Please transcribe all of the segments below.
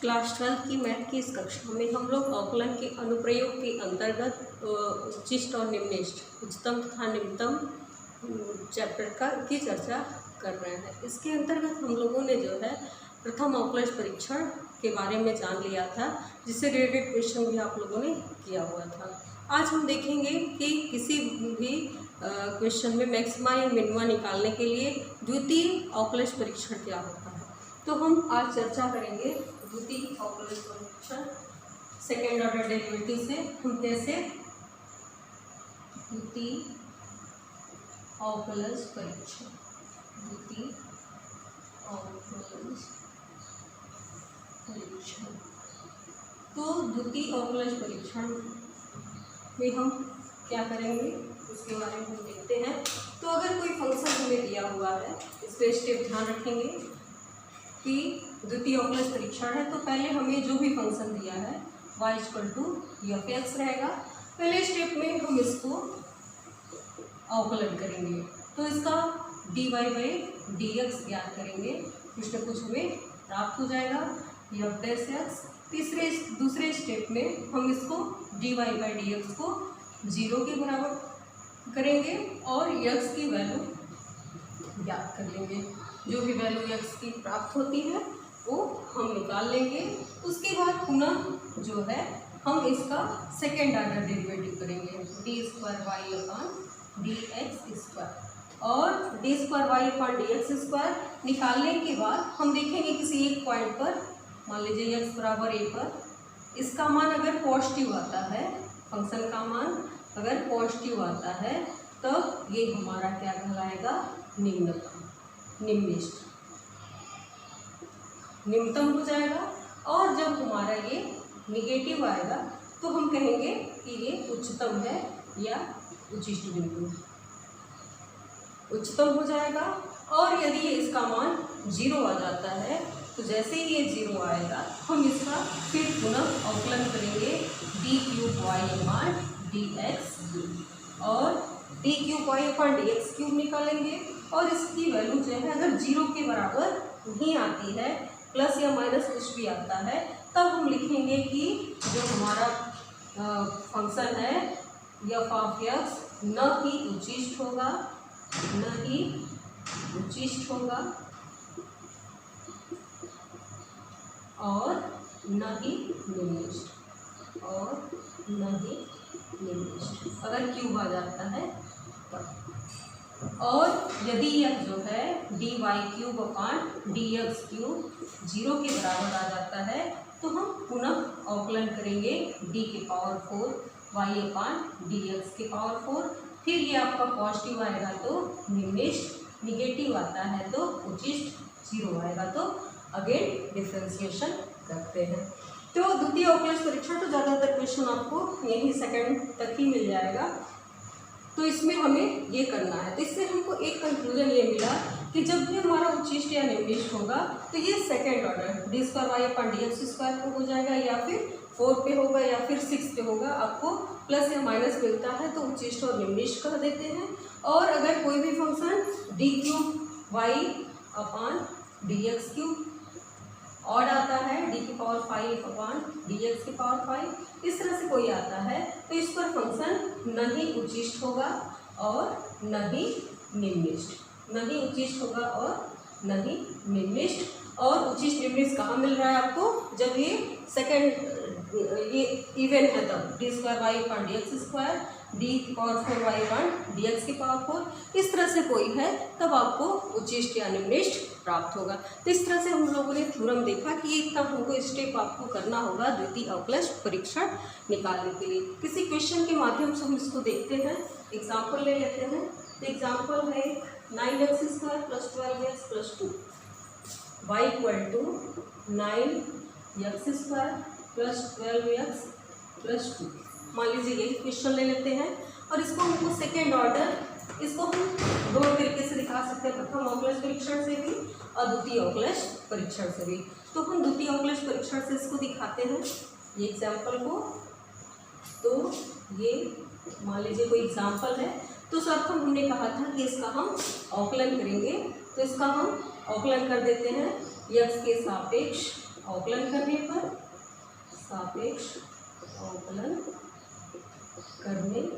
Class 12 की math की इस कक्षा में हम लोग अवकलन के अनुप्रयोग के अंतर्गत उच्चिष्ट और निम्निष्ट उच्चतम तथा निम्नतम चैप्टर की चर्चा कर रहे हैं। इसके अंतर्गत हम लोगों ने जो है प्रथम अवकलज परीक्षण के बारे में जान लिया था, जिससे रिलेटेड क्वेश्चन भी आप लोगों ने किया हुआ था। आज हम देखेंगे कि किसी भी क्वेश्चन में मैक्सिमा या मिनिमा निकालने के लिए द्वितीय अवकलज परीक्षण क्या होता है। तो हम आज चर्चा करेंगे द्वितीय अवकलज परीक्षण सेकेंड ऑर्डर डेरिवेटिव से हम कैसे द्वितीय अवकलज परीक्षण तो द्वितीय अवकलज परीक्षण में हम क्या करेंगे उसके बारे में हम देखते हैं। तो अगर कोई फंक्शन हमें दिया हुआ है, इस पर स्टेप ध्यान रखेंगे कि द्वितीय अवकलज परीक्षण है, तो पहले हमें जो भी फंक्शन दिया है y = f(x) रहेगा। पहले स्टेप में हम इसको अवकलन करेंगे, तो इसका dy/dx ज्ञात करेंगे, कुछ न कुछ हमें प्राप्त हो जाएगा f'(x). दूसरे स्टेप में हम इसको dy/dx को 0 के बराबर करेंगे और x की वैल्यू ज्ञात कर लेंगे। जो भी वैल्यू x की प्राप्त होती है वो हम निकाल लेंगे। उसके बाद पुनः जो है हम इसका सेकेंड ऑर्डर डेरिवेटिव करेंगे d2y/dx² और d2y/dx² निकालने के बाद हम देखेंगे किसी एक पॉइंट पर, मान लीजिए x = a पर, इसका मान अगर पॉजिटिव आता है, फंक्शन का मान अगर पॉजिटिव आता है तब ये हमारा क्या कहलाएगा, निम्नतम हो जाएगा। और जब हमारा ये निगेटिव आएगा तो हम कहेंगे कि ये उच्चतम है या उच्चिष्ट बिंदु उच्चतम हो जाएगा। और यदि ये इसका मान 0 आ जाता है तो जैसे ही ये 0 आएगा हम इसका फिर पुनः अवकलन करेंगे d3y/dx और d3y/dx³ निकालेंगे। और इसकी वैल्यू जो है अगर 0 के बराबर नहीं आती है, प्लस या माइनस कुछ भी आता है, तब हम लिखेंगे कि जो हमारा फंक्शन है f(x) न ही उच्चिष्ट होगा और न ही निम्निष्ट अगर क्यूब आ जाता है तब। और यदि यह जो है dy3/dx³ 0 के बराबर आ जाता है तो हम पुनः अवकलन करेंगे d⁴ y/dx⁴। फिर ये आपका पॉजिटिव आएगा तो निम्निष्ट, निगेटिव आता है तो उच्चिष्ट, 0 आएगा तो अगेन डिफ्रेंसिएशन करते हैं। तो द्वितीय अवकलज परीक्षण तो ज़्यादातर क्वेश्चन आपको यही सेकंड तक ही मिल जाएगा, तो इसमें हमें ये करना है। तो इससे हमको एक कंक्लूजन ये मिला कि जब भी हमारा उच्चिष्ट या निम्निष्ट होगा तो ये सेकंड ऑर्डर d2y/dx² पे हो जाएगा, या फिर 4 पे होगा, या फिर 6 पे होगा। आपको प्लस या माइनस मिलता है तो उच्चिष्ट और निम्निष्ट कह देते हैं। और अगर कोई भी फंक्शन d3y/dx³ ऑड आता है, d⁵/dx⁵, इस तरह से कोई आता है तो इस पर फंक्शन न ही उच्चिष्ट होगा और न ही निम्निष्ट और उच्चिष्ट निम्निष्ट कहाँ मिल रहा है आपको, जब ये सेकंड ये इवन है तब d2y/dx², d⁴y/dx⁴, इस तरह से कोई है तब आपको उच्चिष्ट या निम्निष्ट प्राप्त होगा। तो इस तरह से हम लोगों ने थ्योरम देखा कि ये इतना हमको स्टेप आपको करना होगा द्वितीय अवकलज परीक्षण निकालने के लिए। किसी क्वेश्चन के माध्यम से हम इसको देखते हैं, एग्जाम्पल ले लेते हैं। तो एग्जाम्पल है 9x² + 12x + 2 y = 9x² + 12x + 2। मान लीजिए यही क्वेश्चन ले लेते हैं और इसको हमको सेकेंड ऑर्डर, इसको हम दो तरीके से दिखा सकते हैं, प्रथम अवकलज परीक्षण से भी और द्वितीय अवकलज परीक्षण से भी। तो हम द्वितीय अवकलज परीक्षण से इसको दिखाते हैं ये एग्जाम्पल को। तो ये मान लीजिए कोई एग्जाम्पल है, तो सर्वप्रथम हमने कहा था कि इसका हम अवकलन करेंगे, तो इसका हम अवकलन कर देते हैं x के सापेक्ष अवकलन करने पर, सापेक्ष अवकलन करने पर।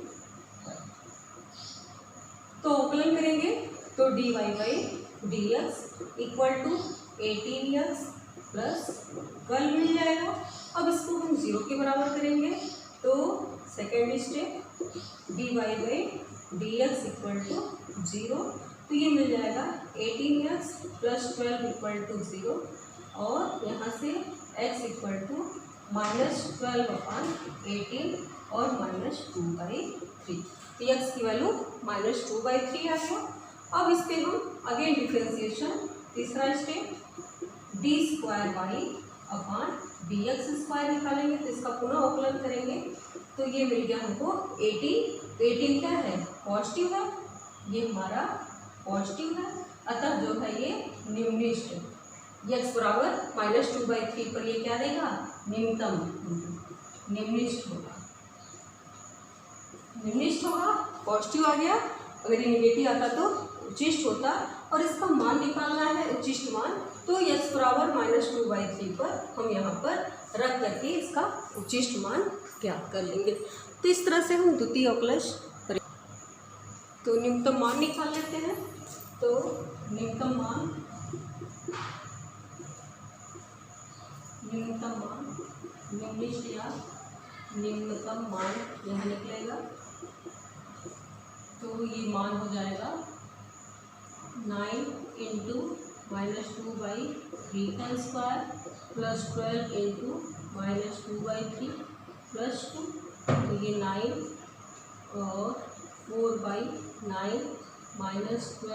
तो अवकलन करेंगे तो dy by dx equal to 18x plus 12 मिल जाएगा। अब इसको हम 0 के बराबर करेंगे तो second step dy by dx equal to 0, तो ये मिल जाएगा 18x प्लस 12 इक्वल टू 0 और यहाँ से x इक्वल टू -12/18 और -2/3, तो x की वैल्यू -2/3 आ गया। अब इस पे हम अगेन डिफ्रेंसिएशन, तीसरा step D square by upon dx² निकालेंगे, तो इसका पुनः अवकलन करेंगे तो ये मिल गया हमको 18 क्या है, पॉजिटिव है, ये हमारा पॉजिटिव है, अतः जो है ये निम्निष्ठ, x बराबर -2/3 पर ये क्या देगा, निम्निष्ठ होगा, पॉजिटिव आ गया। अगर ये निगेटिव आता तो उच्चिष्ट होता, और इसका मान निकालना है उच्चिष्ट मान, तो x बराबर -2/3 पर हम यहाँ पर रख करके इसका उच्चिष्ट मान ज्ञात कर लेंगे। तो इस तरह से हम द्वितीय अवकलज तो न्यूनतम मान निकाल लेते हैं। तो न्यूनतम मान निम्निष्ठ या निम्नतम मान यहाँ निकलेगा, तो ये मान हो जाएगा 9 × -2/3n² प्लस 12 × -2/3 प्लस 2, तो ये 9 और 4/9 -12 ×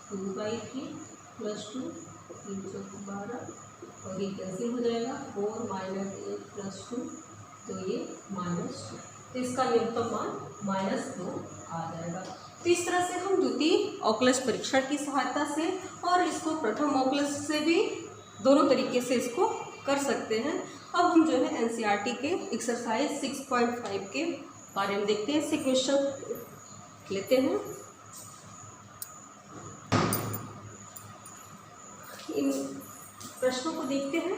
2/3 प्लस 2, 312 और ये कैंसिल हो जाएगा, 4 - 8 प्लस 2, तो ये -2, तो इसका न्यूनतम मान -2 आ जाएगा। तो इस तरह से हम द्वितीय अवकलज परीक्षण की सहायता से और इसको प्रथम अवकलज से भी दोनों तरीके से इसको कर सकते हैं। अब हम जो है एनसीईआरटी के एक्सरसाइज 6.5 के बारे में देखते हैं। इससे क्वेश्चन लेते हैं। इन प्रश्नों को देखते हैं,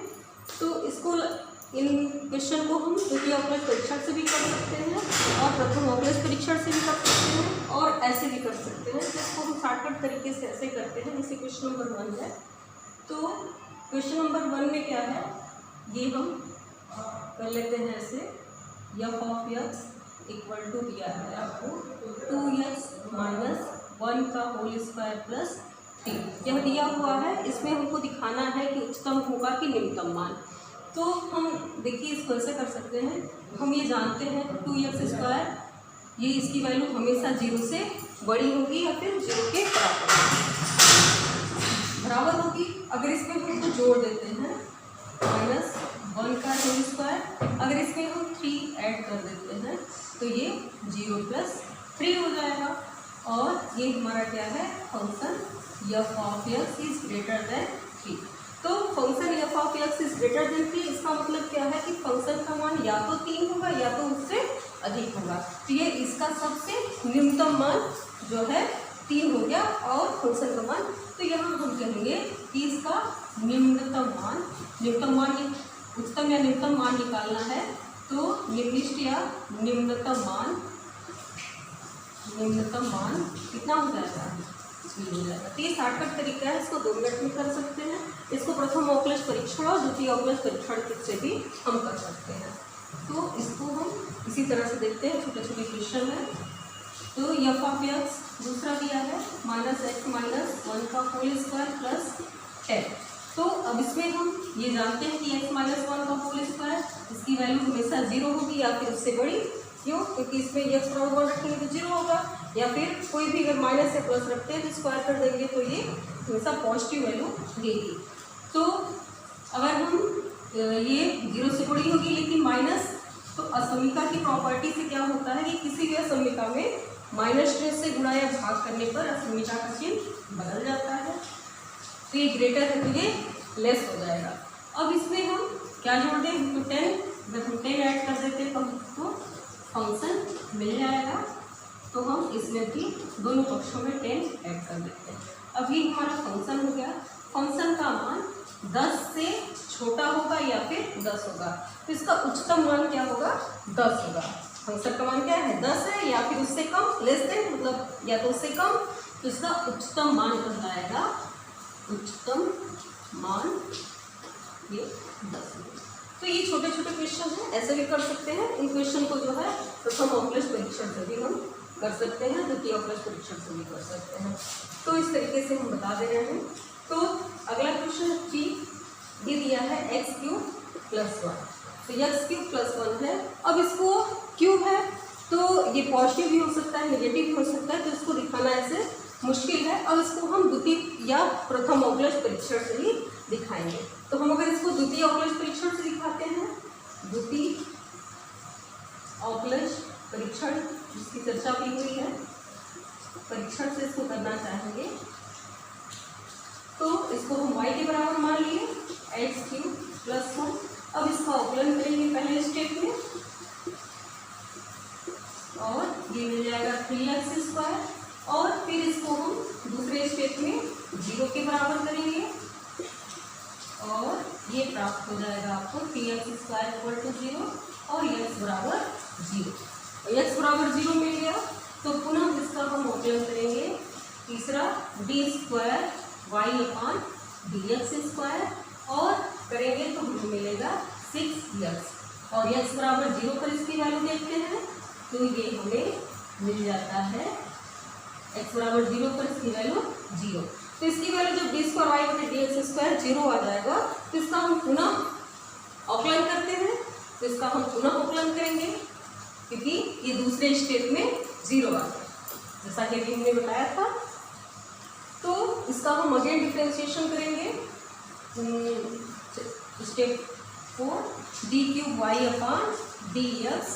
तो इसको इन क्वेश्चन को हम द्वितीय अवकलज परीक्षण से भी कर सकते हैं और प्रथम अवकलज परीक्षण से भी कर सकते हैं और ऐसे भी कर सकते हैं। इसको हम शॉर्टकट तरीके से ऐसे करते हैं। जैसे क्वेश्चन नंबर 1 है, तो क्वेश्चन नंबर 1 में क्या है, ये हम कर लेते हैं ऐसे, f(x) इक्वल टू दिया है आपको 2x - 1 का होल स्क्वायर प्लस 3, यह दिया हुआ है। इसमें हमको दिखाना है कि उच्चतम होगा कि निम्नतम मान। तो हम देखिए इसको ऐसे कर सकते हैं, हम ये जानते हैं 2x², ये इसकी वैल्यू हमेशा 0 से बड़ी होगी या फिर 0 के बराबर होगी। अगर इसमें हम इसको जोड़ देते हैं -1 का होल स्क्वायर, अगर इसमें हम 3 ऐड कर देते हैं तो ये 0 + 3 हो जाएगा। और ये हमारा क्या है, function f(x) is greater than 3। तो function f(x) is greater than 3, इसका मतलब क्या है कि फंक्शन का मान या तो 3 होगा या तो उससे अधिक होगा। तो ये इसका सबसे निम्नतम मान जो है 3 हो गया और फंक्शन का मान, तो यहाँ हम कहेंगे कि इसका निम्नतम मान उच्चतम या निम्नतम मान निकालना है, तो निम्निष्ठ या निम्नतम मान कितना हो जाएगा, 3 हो जाएगा। तो ये शॉर्टकट तरीका है, इसको 2 मिनट में कर सकते हैं। इसको प्रथम अवकलज परीक्षण और द्वितीय अवकलज परीक्षण से भी हम कर सकते हैं। तो इसको हम इसी तरह से देखते हैं, छोटे छोटे क्वेश्चन है। तो f(x) दूसरा दिया है -x - 1 का होल स्क्वायर प्लस 10। तो अब इसमें हम ये जानते हैं कि x - 1 का होल स्क्वायर, इसकी वैल्यू हमेशा 0 होगी या फिर उससे बड़ी, क्यों, क्योंकि इसमें x बराबर 1 रखेंगे तो 0 होगा, या फिर कोई भी अगर माइनस या प्लस रखते हैं तो स्क्वायर कर देंगे तो ये हमेशा पॉजिटिव वैल्यू देगी। तो अगर हम ये 0 से बड़ी होगी लेकिन माइनस, तो असमिका की प्रॉपर्टी से क्या होता है कि किसी भी असमिका में माइनस से गुणा या भाग करने पर असमिका का चिन्ह बदल जाता है। तो ये ग्रेटर है तो ये लेस हो जाएगा। अब इसमें हम क्या जोड़ दें, तो 10, जब हम 10 ऐड कर देते हैं तो हमको फंक्शन मिल जाएगा। तो हम इसमें भी दोनों पक्षों में 10 ऐड कर देते हैं। अब ये हमारा फंक्शन हो गया। फंक्शन का मान 10 से छोटा होगा या फिर 10 होगा। तो इसका उच्चतम मान क्या होगा? 10 होगा। फंक्शन का मान क्या है? 10 है या फिर उससे कम, लेस देन मतलब या तो उससे कम, तो इसका उच्चतम मान कहलाएगा, उच्चतम मान ये 10 है। तो ये छोटे छोटे क्वेश्चन हैं, ऐसे भी कर सकते हैं। इन क्वेश्चन को जो है प्रथम अवकलज परीक्षण से भी हम कर सकते हैं, द्वितीय अवकलज परीक्षण से भी कर सकते हैं। तो इस तरीके से हम बता दे रहे हैं। तो अगला क्वेश्चन जी ये दिया है x³ + 1। तो x³ + 1 है। अब इसको क्यूब है तो ये पॉजिटिव भी हो सकता है, नेगेटिव भी हो सकता है, तो इसको दिखाना ऐसे मुश्किल है। और इसको हम द्वितीय या प्रथम अवकलज परीक्षण से ही दिखाएंगे। तो हम अगर इसको द्वितीय अवकलज परीक्षण से दिखाते हैं, द्वितीय अवकलज परीक्षण जिसकी चर्चा भी हुई है, परीक्षण से इसको करना चाहेंगे तो इसको हम y के बराबर मान लिए x³ + 1। अब इसका अवकलन करेंगे पहले स्टेप में और ये मिल जाएगा 3x² और फिर इसको हम दूसरे स्टेप में 0 के बराबर करेंगे और ये प्राप्त हो जाएगा आपको 3x² = 0 और x बराबर 0। x बराबर 0 मिल गया तो पुनः इसका हम अवकलन करेंगे तीसरा d² y/dx² और करेंगे तो हमें मिलेगा 6x और x बराबर 0 पर इसकी वैल्यू देखते हैं तो ये हमें मिल जाता है x बराबर 0 पर इसकी वैल्यू 0। तो इसकी वैल्यू जब d² y/dx² 0 आ जाएगा तो इसका हम पुनः अवकलन करते हैं। तो इसका हम पुनः अवकलन करेंगे क्योंकि ये दूसरे स्टेप में 0 आ गया जैसा कि अभी हमने बताया था। तो इसका हम अगेन डिफरेंशिएशन करेंगे स्टेप 4 d³ y/dx³।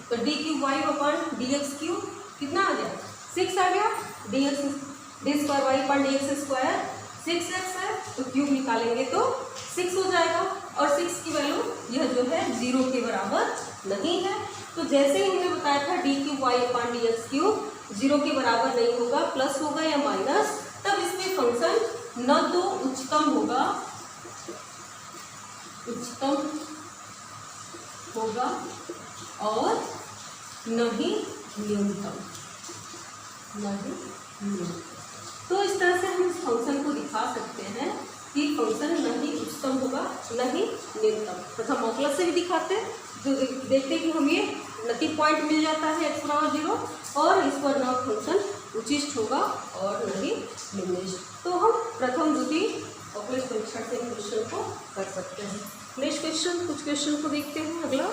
तो d³ y/dx³ कितना आ गया? 6 आ गया। d² y/dx² 6x है तो क्यूब निकालेंगे तो 6 हो जाएगा और 6 की वैल्यू यह जो है 0 के बराबर नहीं है। तो जैसे ही हमने बताया था d³ y/dx³ 0 के बराबर नहीं होगा, प्लस होगा या माइनस, तब इसमें फंक्शन न तो उच्चतम होगा और न ही न्यूनतम। तो इस तरह से हम इस फंक्शन को दिखा सकते हैं कि फंक्शन न ही उच्चतम होगा न ही न्यूनतम। प्रथम अवकलज से भी दिखाते हैं जो देखते हैं कि हमें नति पॉइंट मिल जाता है x बराबर 0 और इस पर न फंक्शन उचिष्ट होगा और न ही निम्निष्ट। तो हम प्रथम द्वितीय अवकलज परीक्षण से क्वेश्चन को कर सकते हैं। नेक्स्ट क्वेश्चन, कुछ क्वेश्चन को देखते हैं। अगला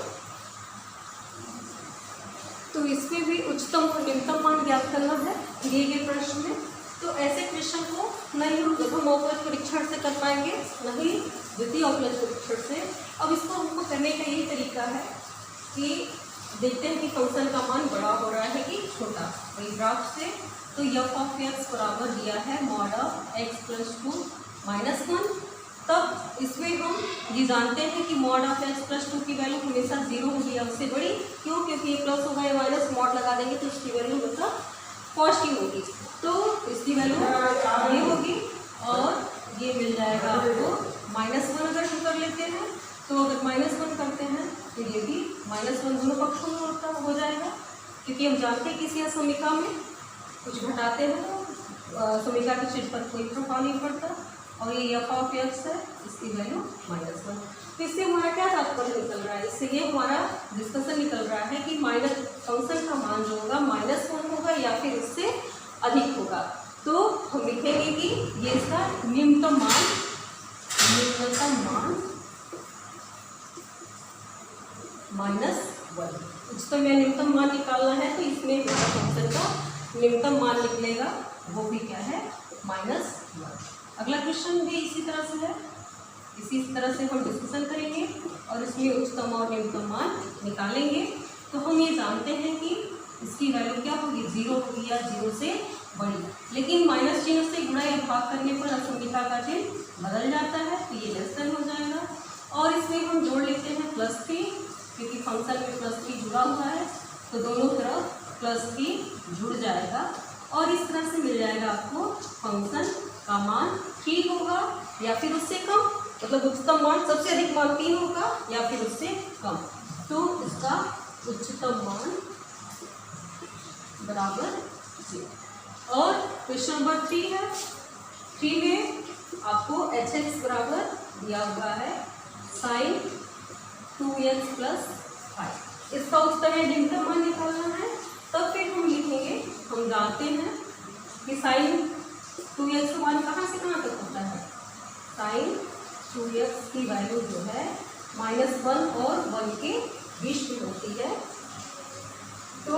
तो इसमें भी उच्चतम और निम्नतम मान ज्ञात करना है दिए गए प्रश्न में। तो ऐसे क्वेश्चन को न ही हम प्रथम अवकलज परीक्षण से कर पाएंगे न ही द्वितीय अवकलज परीक्षण से। अब इसको हमको करने का यही तरीका है कि देखते हैं कि फंक्शन का मान बड़ा हो रहा है कि छोटा। वही ग्राफ से तो f(x) बराबर दिया है (x + 2 - 1). तब इसमें हम ये जानते हैं कि (x + 2) की वैल्यू हमेशा 0 होगी या उससे बड़ी। क्यों? क्योंकि ये प्लस होगा या माइनस, मॉड लगा देंगे तो इसकी वैल्यू मतलब पॉजिटिव होगी। तो इसकी वैल्यू ये होगी और ये मिल जाएगा आपको -1। अगर हम कर लेते हैं तो अगर -1 करते हैं तो ये भी -1 दोनों पक्षों में हो जाएगा क्योंकि हम जानते हैं कि इसी समीकरण में कुछ घटाते हैं तो समीकरण की चिन्ह पर कोई प्रभाव नहीं पड़ता और ये f(x) है, इसकी वैल्यू -1। तो इससे हमारा क्या तात्पर्य निकल रहा है? इससे ये हमारा डिस्कशन निकल रहा है कि माइनस फंक्शन का मान जो होगा -1 होगा या फिर उससे अधिक होगा। तो हम लिखेंगे कि ये इसका न्यूनतम मान -1। उच्चतम या न्यूनतम मान निकालना है तो इसमें हमारा फंक्शन का न्यूनतम मान निकलेगा, वो भी क्या है? -1। अगला क्वेश्चन भी इसी तरह से है, इसी तरह से हम डिस्कशन करेंगे और इसमें उच्चतम और न्यूनतम मान निकालेंगे। तो हम ये जानते हैं कि इसकी वैल्यू क्या होगी? 0 होगी या 0 से बड़ी। लेकिन माइनस चिन्ह से गुणा या भाग करने पर असंख्यता का चिन्ह बदल जाता है तो ये लेस देन हो जाएगा और इसमें हम जोड़ लेते हैं +3 क्योंकि फंक्शन में +3 जुड़ा हुआ है तो दोनों तरफ +3 जुड़ जाएगा और इस तरह से मिल जाएगा आपको फंक्शन का मान 3 होगा या फिर उससे कम, मतलब उच्चतम मान सबसे अधिक मान 3 होगा या फिर उससे कम, तो इसका उच्चतम मान बराबर 0। और क्वेश्चन नंबर 3 है, 3 में आपको hx बराबर दिया हुआ है sin 2x + 5। इसका उत्तर है निम्नतम मान निकालना है। तब फिर हम लिखेंगे, हम जानते हैं कि sin 2x का मान कहाँ से कहाँ तक होता है, sin 2x की वैल्यू जो है -1 और 1 के बीच में होती है। तो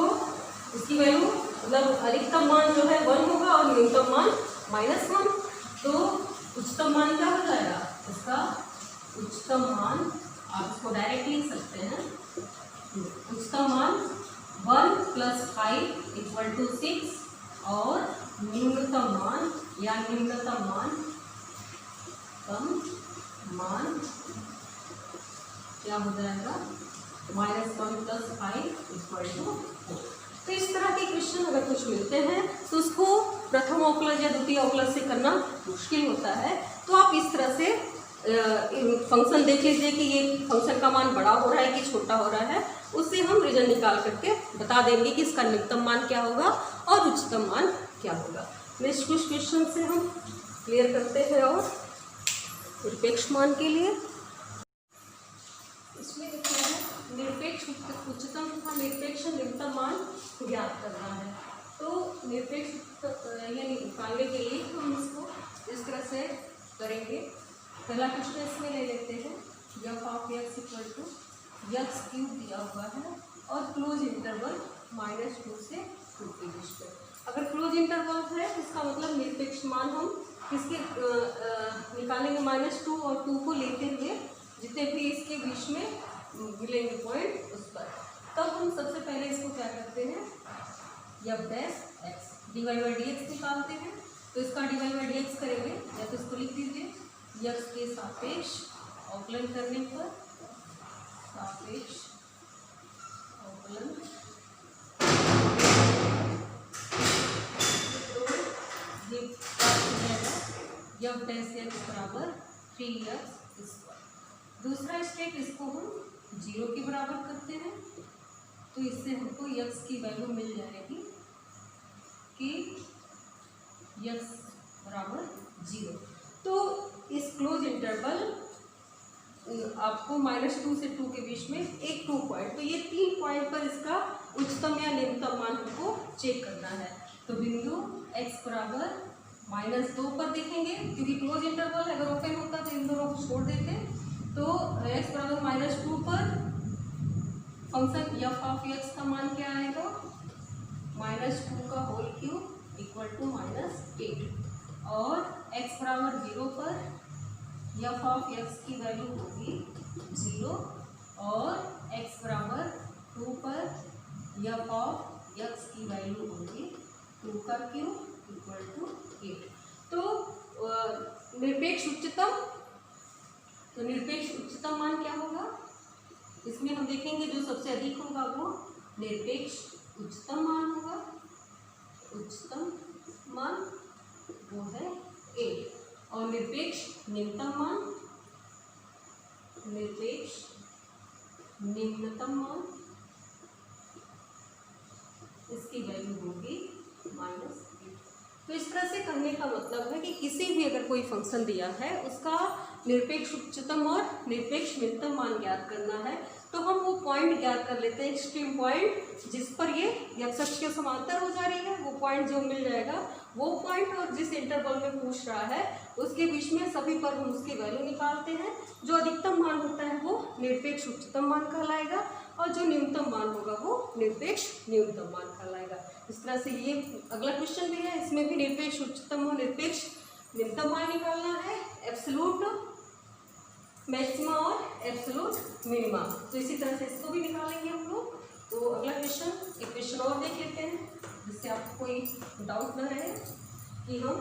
इसकी वैल्यू मतलब अधिकतम मान जो है 1 होगा और न्यूनतम मान -1। तो उच्चतम मान क्या हो जाएगा, इसका उच्चतम मान आप इसको डायरेक्ट लिख सकते हैं, उच्चतम मान 1 + 5 = 6 और न्यूनतम मान या निम्नतम मान कम मान क्या हो जाएगा, -1 + 5 = 4। तो इस तरह के क्वेश्चन अगर कुछ मिलते हैं तो उसको प्रथम अवकलज या द्वितीय अवकलज से करना मुश्किल होता है। तो आप इस तरह से फंक्शन देख लीजिए कि ये फंक्शन का मान बड़ा हो रहा है कि छोटा हो रहा है, उससे हम रीजन निकाल करके बता देंगे कि इसका निम्नतम मान क्या होगा और उच्चतम मान क्या होगा। नेक्स्ट कुछ क्वेश्चन से हम क्लियर करते हैं। और निरपेक्ष मान के लिए इसमें लिखा है निरपेक्ष उच्चतम तथा निरपेक्ष निम्नतम मान ज्ञात करना है। तो निरपेक्ष यानी निकालने के लिए हम इसको इस तरह से करेंगे। पहला क्वेश्चन इसमें ले लेते हैं, f(x) = x³ दिया हुआ है और क्लोज इंटरवल -2 से 2 के बीच में। अगर क्लोज इंटरवल है तो इसका मतलब निरपेक्ष मान हम किसके निकालेंगे, -2 और 2 को लेते हुए जितने भी इसके बीच में मिलेंगे पॉइंट उस पर। तब हम सबसे पहले इसको क्या करते हैं, f' dy/dx निकालते हैं। तो इसका dy/dx करेंगे या तो इसको लिख दीजिए, x के सापेक्ष अवकलन करने पर सापेक्ष अवकलन तो ये प्राप्त हो जाएगा f' बराबर 3x²। दूसरा स्टेप, इसको हम 0 के बराबर करते हैं। तो इससे हमको x की वैल्यू मिल जाएगी कि x बराबर 0। तो इस क्लोज इंटरवल आपको -2 से 2 के बीच में एक 2 पॉइंट, तो ये 3 पॉइंट पर इसका उच्चतम या निम्नतम मान हमको चेक करना है। तो बिंदु x बराबर -2 पर देखेंगे, क्योंकि क्लोज इंटरवल है, अगर ओपन होता तो इन दोनों को छोड़ देते। तो x बराबर -2 पर फंक्शन f(x) का मान क्या आएगा, -2 का होल क्यूब = -8। और x बराबर 0 पर f(x) की वैल्यू होगी 0 और x बराबर 2 पर f(x) की वैल्यू होगी 2 का क्यूब = 8। तो निरपेक्ष उच्चतम मान क्या होगा, इसमें हम देखेंगे जो सबसे अधिक होगा वो निरपेक्ष उच्चतम मान होगा। उच्चतम मान वो है 8 और निरपेक्ष निम्नतम मान इसकी वैल्यू होगी -8। तो इस तरह से करने का मतलब है कि किसी भी अगर कोई फंक्शन दिया है उसका निरपेक्ष उच्चतम और निरपेक्ष निम्नतम मान ज्ञात करना है। तो हम वो पॉइंट ज्ञात कर लेते हैं, एक्सट्रीम पॉइंट जिस पर ये x अक्ष के समांतर हो जा रही है, वो पॉइंट जो मिल जाएगा वो पॉइंट, और जिस इंटरवल में पूछ रहा है उसके बीच में सभी पर हम उसकी वैल्यू निकालते हैं। जो अधिकतम मान होता है वो निरपेक्ष उच्चतम मान कहलाएगा और जो न्यूनतम मान होगा वो निरपेक्ष न्यूनतम मान कहलाएगा। इस तरह से ये अगला क्वेश्चन भी है, इसमें भी निरपेक्ष उच्चतम और निरपेक्ष निम्नतम मान निकालना है, एब्सोल्यूट मैक्सिमा और एब्सोल्यूट मिनिमा। तो इसी तरह से इसको भी निकालेंगे हम लोग। तो अगला क्वेश्चन, एक क्वेश्चन और देख लेते हैं जिससे आपको कोई डाउट न रहे कि हम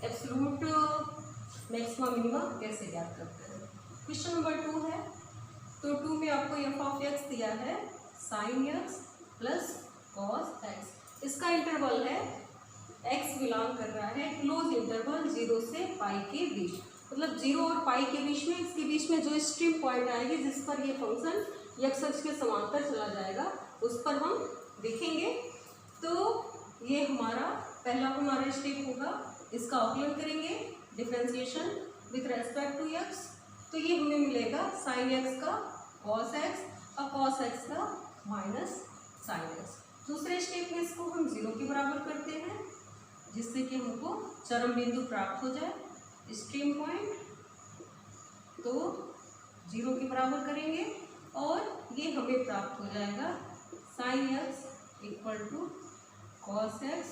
एब्सोल्यूट मैक्सिमा मिनिमा कैसे ज्ञात करते हैं। क्वेश्चन नंबर 2 है। तो 2 में आपको f(x) दिया है sin x + cos x। इसका इंटरवल है x बिलोंग कर रहा है क्लोज इंटरवल 0 से पाई के बीच, मतलब 0 और पाई के बीच में, इसके बीच में जो स्ट्रीम पॉइंट आएगी जिस पर ये फंक्शन x अक्ष के समांतर चला जाएगा उस पर हम देखेंगे। तो ये हमारा पहला स्टेप होगा, इसका आकलन करेंगे differentiation with respect to x। तो ये हमें मिलेगा साइन x का cos x और cos x का माइनस साइन x। दूसरे स्टेप में इसको हम 0 के बराबर करते हैं जिससे कि हमको चरम बिंदु प्राप्त हो जाए, स्ट्रीम पॉइंट। तो 0 के बराबर करेंगे और ये हमें प्राप्त हो जाएगा sine x equal to cos x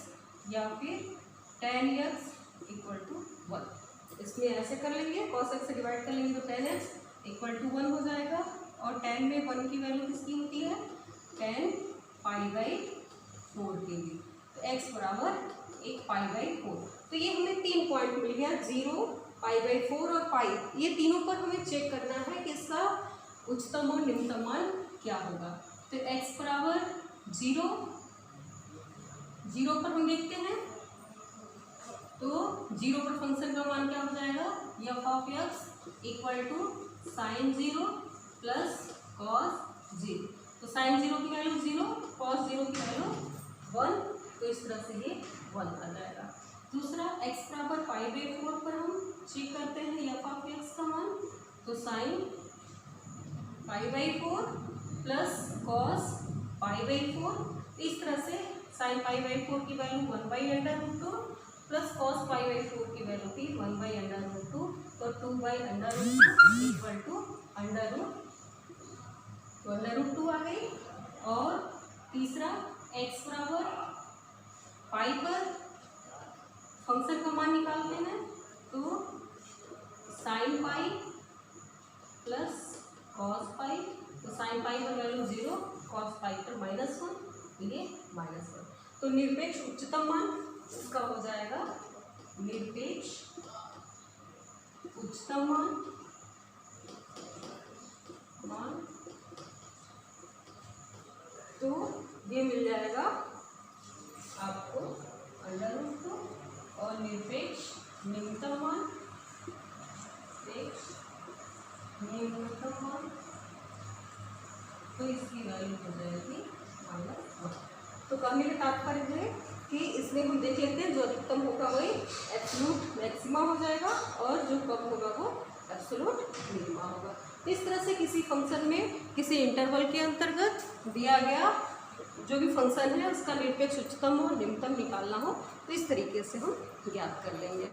या फिर tan x इक्वल टू 1। इसमें ऐसे कर लेंगे, cos x से डिवाइड कर लेंगे तो tan x इक्वल टू 1 हो जाएगा और tan में 1 की वैल्यू किसकी होती है, tan π/4 की भी। तो x बराबर 1 π/4। तो ये हमें 3 पॉइंट मिल गया, 0, π/4 और पाई। ये तीनों पर हमें चेक करना है कि इसका उच्चतम और निम्नतम मान क्या होगा। तो x बराबर 0 पर हम देखते हैं, तो 0 पर फंक्शन का मान क्या हो जाएगा, f(x) equal to sine 0 plus cos 0। तो साइन 0 की वैल्यू 0, कॉस 0 की वैल्यू 1, तो इस तरह से ये 1 आ जाएगा। दूसरा x बराबर π/4 पर हम चेक करते हैं f(x) का मान, तो साइन π/4 प्लस कॉस π/4। इस तरह से साइन π/4 की वैल्यू 1/√2 प्लस कॉस π/4 की वैल्यू भी 1/√2, तो 2/√2 इक्वल टू √2 आ गई। और तीसरा x बराबर पाई पर फंक्शन का मान निकालते हैं, तो sine pi plus cos pi. तो साइन पाई पर वैल्यू 0, कॉस पाई पर -1, ये -1। तो निरपेक्ष उच्चतम मान इसका हो जाएगा निरपेक्ष उच्चतम मान। तो ये मिल जाएगा आपको √2 और निरपेक्ष निम्नतम मान, तो इसकी वैल्यू हो जाएगी -1। तो कहने का तात्पर्य है कि इसमें हम देख लेते हैं जो अधिकतम होगा वही एब्सोल्यूट मैक्सिमा हो जाएगा और जो कम होगा वो एब्सोल्यूट मिनिमा होगा। इस तरह से किसी फंक्शन में किसी इंटरवल के अंतर्गत दिया गया जो भी फंक्शन है उसका निरपेक्ष उच्चतम और निम्नतम निकालना हो तो इस तरीके से हम ज्ञात कर लेंगे।